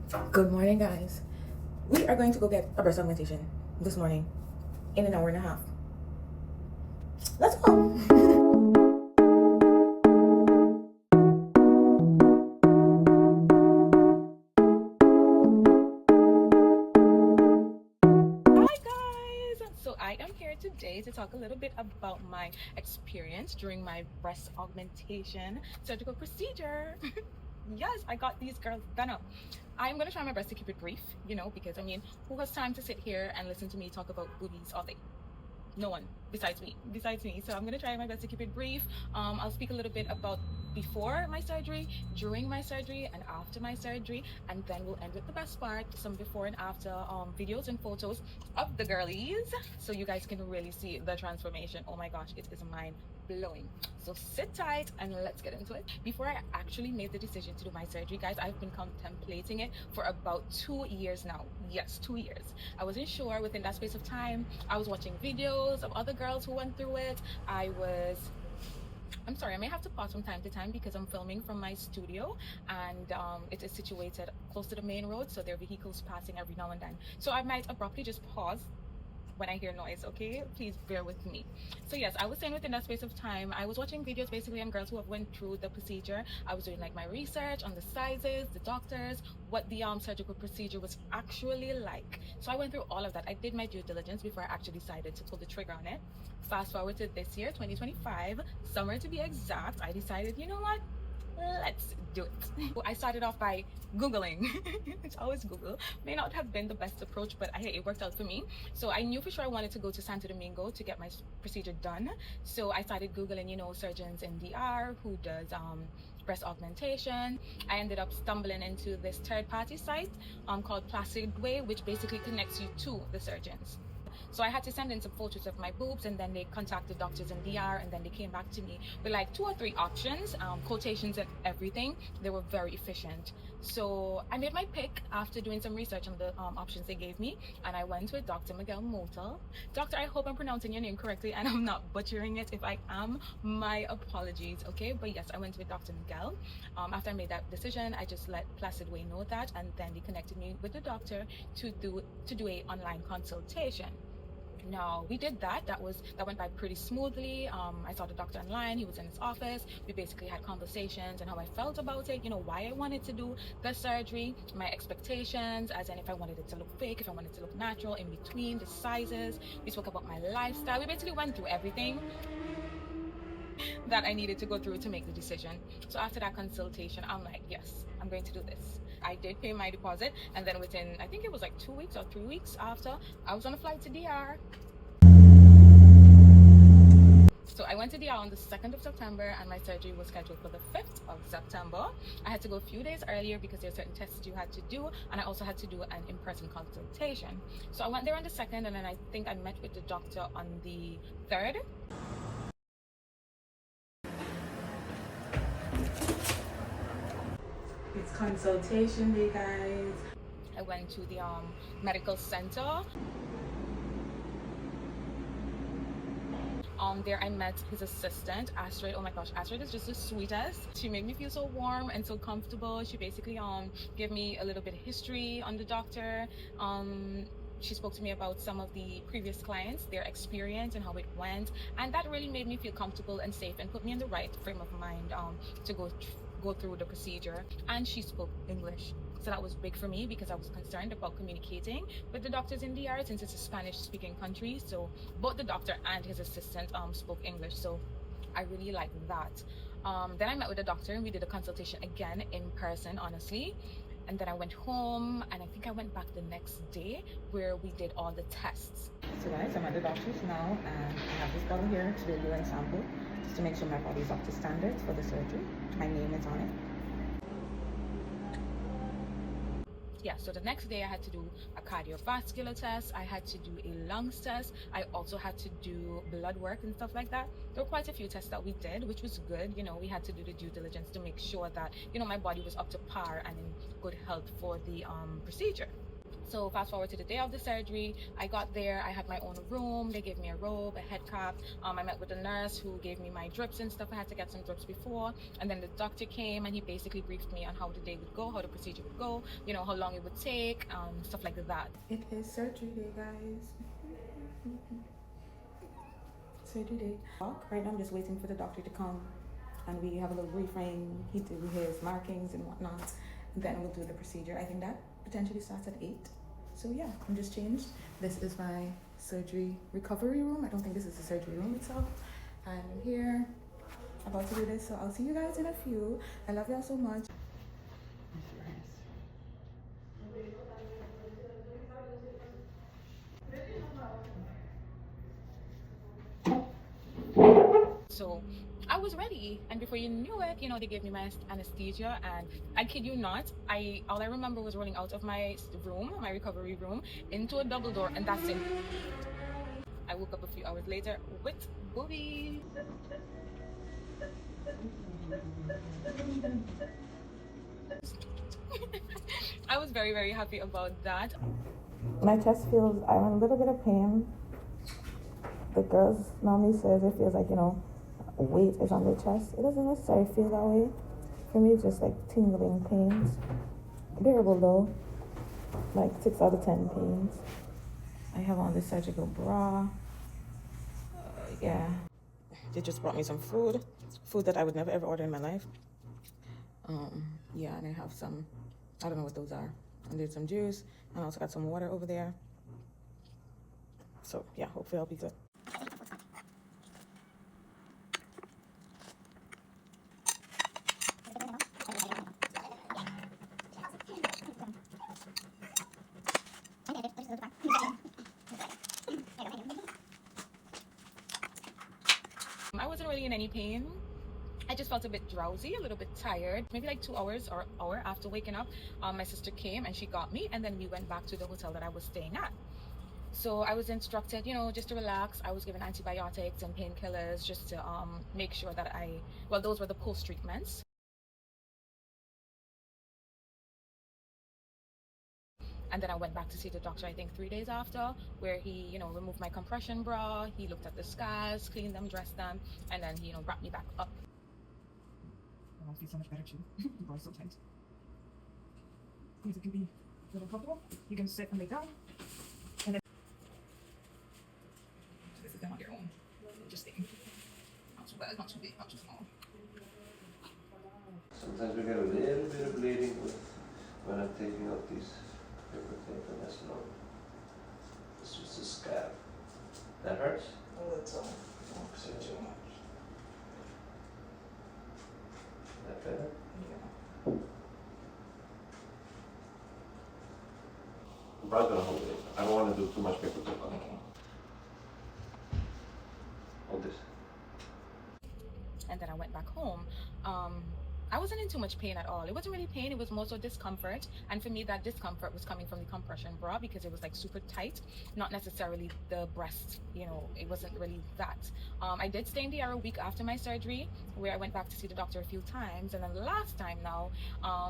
Good morning, guys. We are going to go get a breast augmentation this morning in an hour and a half. Let's go. Hi, guys. So I am here today to talk a little bit about my experience during my breast augmentation surgical procedure. Yes, I got these girls done up. I'm gonna try my best to keep it brief, because I mean, who has time to sit here and listen to me talk about boobies all day? No one besides me. So I'm gonna try my best to keep it brief. I'll speak a little bit about before my surgery, during my surgery, and after my surgery, and then we'll end with the best part, some before and after videos and photos of the girlies, so you guys can really see the transformation. Oh my gosh, it is mind blowing. So sit tight and let's get into it. Before I actually made the decision to do my surgery, guys, I've been contemplating it for about 2 years now. Yes, 2 years. I wasn't sure. Within that space of time, I was watching videos of other girls who went through it. I'm sorry, I may have to pause from time to time because I'm filming from my studio, and it is situated close to the main road, so there are vehicles passing every now and then. So I might abruptly just pause when I hear noise, okay? Please bear with me. So yes, I was saying within that space of time, I was watching videos basically on girls who have went through the procedure. I was doing like my research on the sizes, the doctors, what the surgical procedure was actually like. So I went through all of that. I did my due diligence before I actually decided to pull the trigger on it. Fast forward to this year, 2025, summer to be exact, I decided, you know what? Let's do it. I started off by Googling. It's always Google. May not have been the best approach, but hey, it worked out for me. So I knew for sure I wanted to go to Santo Domingo to get my procedure done. So I started Googling, surgeons in DR who does breast augmentation. I ended up stumbling into this third-party site called Placid Way, which basically connects you to the surgeons. So I had to send in some photos of my boobs, and then they contacted doctors in DR, and then they came back to me with like 2 or 3 options, quotations and everything. They were very efficient. So I made my pick after doing some research on the options they gave me, and I went with Dr. Miguel Motel. Doctor, I hope I'm pronouncing your name correctly and I'm not butchering it. If I am, my apologies, okay? But yes, I went with Dr. Miguel. After I made that decision, I just let Placid Way know that, and then they connected me with the doctor to do a online consultation. No, we did that. That went by pretty smoothly. I saw the doctor online. He was in his office. We basically had conversations and how I felt about it, why I wanted to do the surgery, my expectations, as in if I wanted it to look fake, if I wanted it to look natural, in between, the sizes. We spoke about my lifestyle. We basically went through everything that I needed to go through to make the decision. So after that consultation, I'm like, yes, I'm going to do this. I did pay my deposit, and then within, I think it was like 2 weeks or 3 weeks after, I was on a flight to DR. So I went to DR on the 2nd of September, and my surgery was scheduled for the 5th of September. I had to go a few days earlier because there are certain tests you had to do, and I also had to do an in-person consultation. So I went there on the 2nd, and then I think I met with the doctor on the 3rd. It's consultation day, guys. I went to the medical center. There I met his assistant, Astrid. Oh my gosh, Astrid is just the sweetest. She made me feel so warm and so comfortable. She basically gave me a little bit of history on the doctor. She spoke to me about some of the previous clients, their experience and how it went, and that really made me feel comfortable and safe and put me in the right frame of mind to go through the procedure. And she spoke English, so that was big for me because I was concerned about communicating with the doctors in DR since it's a Spanish-speaking country. So both the doctor and his assistant spoke English, so I really liked that. Then I met with the doctor and we did a consultation again in person, honestly. And then I went home, and I think I went back the next day where we did all the tests. So guys, I'm at the doctor's now, and I have this bottle here to do a urine sample just to make sure my body's up to standards for the surgery. My name is on it. Yeah, so the next day I had to do a cardiovascular test, I had to do a lungs test, I also had to do blood work and stuff like that. There were quite a few tests that we did, which was good. We had to do the due diligence to make sure that my body was up to par and in good health for the procedure. So fast forward to the day of the surgery, I got there, I had my own room, they gave me a robe, a head cap. I met with the nurse who gave me my drips and stuff. I had to get some drips before, and then the doctor came and he basically briefed me on how the day would go, how the procedure would go, you know, how long it would take, stuff like that. It is surgery day, guys. Surgery day. Right now I'm just waiting for the doctor to come and we have a little reframe. He do his markings and whatnot, and then we'll do the procedure. I think that potentially starts at 8. So yeah, I'm just changed. This is my surgery recovery room. I don't think this is the surgery room itself. I'm here about to do this, so I'll see you guys in a few. I love y'all so much. So I was ready, and before you knew it, you know, they gave me my anesthesia, and I kid you not, all I remember was rolling out of my room, my recovery room, into a double door, and that's it. I woke up a few hours later with boobies. I was very, very happy about that. My chest feels, I'm in a little bit of pain. The girls normally says it feels like, you know, weight is on the chest. It doesn't necessarily feel that way. For me, it's just like tingling pains. Bearable though, like 6 out of 10 pains. I have on this surgical bra. Yeah. They just brought me some food that I would never ever order in my life. Yeah, and I have some, I don't know what those are. And there's some juice, and I also got some water over there. So yeah, hopefully I'll be good. I wasn't really in any pain. I just felt a bit drowsy, a little bit tired. Maybe like 2 hours or hour after waking up, my sister came and she got me, and then we went back to the hotel that I was staying at. So I was instructed, you know, just to relax. I was given antibiotics and painkillers just to make sure that well, those were the post treatments. And then I went back to see the doctor, I think 3 days after, where he, you know, removed my compression bra, he looked at the scars, cleaned them, dressed them, and then he, you know, wrapped me back up. Oh, I feel so much better too. The bra is so tight. It can be a little comfortable. You can sit and lay down, and then this is them on your own. Just staying. Not too bad, not too big, not too small. Sometimes we get a little bit of bleeding when I'm taking out these paper tape, and that's not. It's just a scab. That hurts? A little. Not So too much. that better? Yeah. I'm probably gonna hold it. I don't want to do too much paper tape on it. Okay. Hold this. And then I went back home. I wasn't in too much pain at all. It wasn't really pain, it was more so discomfort. And for me, that discomfort was coming from the compression bra because it was like super tight, not necessarily the breast, you know, it wasn't really that. I did stay in the ER a week after my surgery, where I went back to see the doctor a few times. And then the last time now,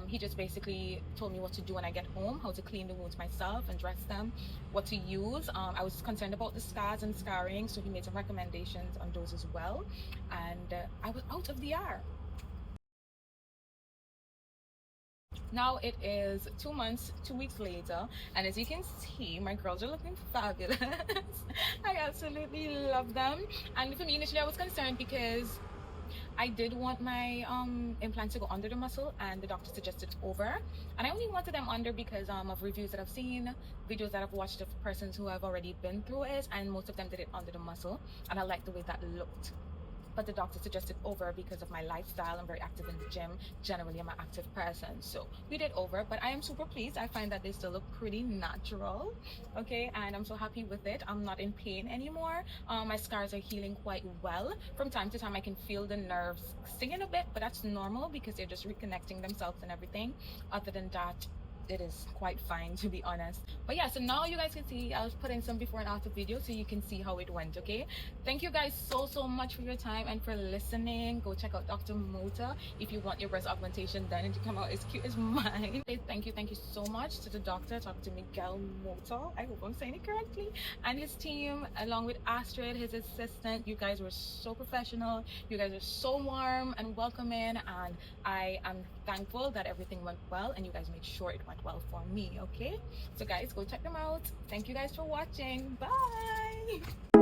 he just basically told me what to do when I get home, how to clean the wounds myself and dress them, what to use. I was concerned about the scars and scarring, so he made some recommendations on those as well. And I was out of the ER. Now it is 2 months, 2 weeks later, and as you can see, my girls are looking fabulous. I absolutely love them. And for me, initially I was concerned because I did want my implants to go under the muscle, and the doctor suggested over. And I only wanted them under because of reviews that I've seen, videos that I've watched of persons who have already been through it, and most of them did it under the muscle, and I liked the way that looked. But the doctor suggested over because of my lifestyle. I'm very active in the gym. Generally, I'm an active person. So we did over, but I am super pleased. I find that they still look pretty natural. Okay, and I'm so happy with it. I'm not in pain anymore. My scars are healing quite well. From time to time, I can feel the nerves stinging a bit, but that's normal because they're just reconnecting themselves and everything. Other than that, it is quite fine, to be honest. But yeah, so now you guys can see I was putting some before and after video so you can see how it went. Okay, thank you guys so much for your time and for listening. Go check out Dr. Mota if you want your breast augmentation done and to come out as cute as mine. Thank you so much to the doctor, Dr. Miguel Mota, I hope I'm saying it correctly, and his team, along with Astrid, his assistant. You guys were so professional, you guys are so warm and welcoming, and I am thankful that everything went well and you guys made sure it went well for me. Okay, so guys, go check them out. Thank you guys for watching. Bye.